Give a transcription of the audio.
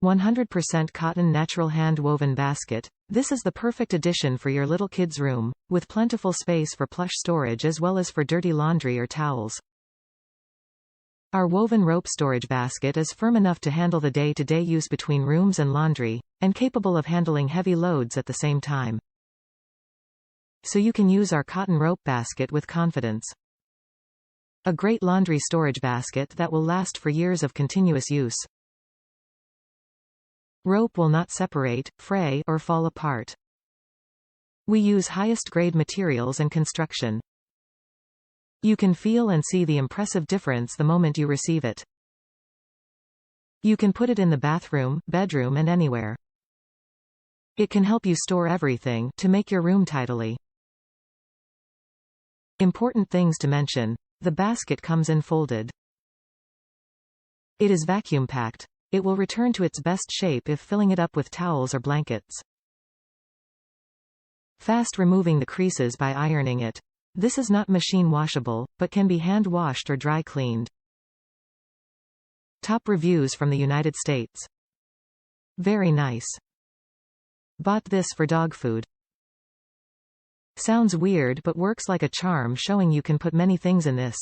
100% cotton natural hand-woven basket. This is the perfect addition for your little kid's room, with plentiful space for plush storage as well as for dirty laundry or towels. Our woven rope storage basket is firm enough to handle the day-to-day use between rooms and laundry, and capable of handling heavy loads at the same time. So you can use our cotton rope basket with confidence. A great laundry storage basket that will last for years of continuous use. Rope will not separate, fray, or fall apart. We use highest grade materials and construction. You can feel and see the impressive difference the moment you receive it. You can put it in the bathroom, bedroom, and anywhere. It can help you store everything to make your room tidily. Important things to mention. The basket comes in folded. It is vacuum packed. It will return to its best shape if filling it up with towels or blankets. Fast removing the creases by ironing it. This is not machine washable, but can be hand washed or dry cleaned. Top reviews from the United States. Very nice. Bought this for dog food. Sounds weird but works like a charm, showing you can put many things in this.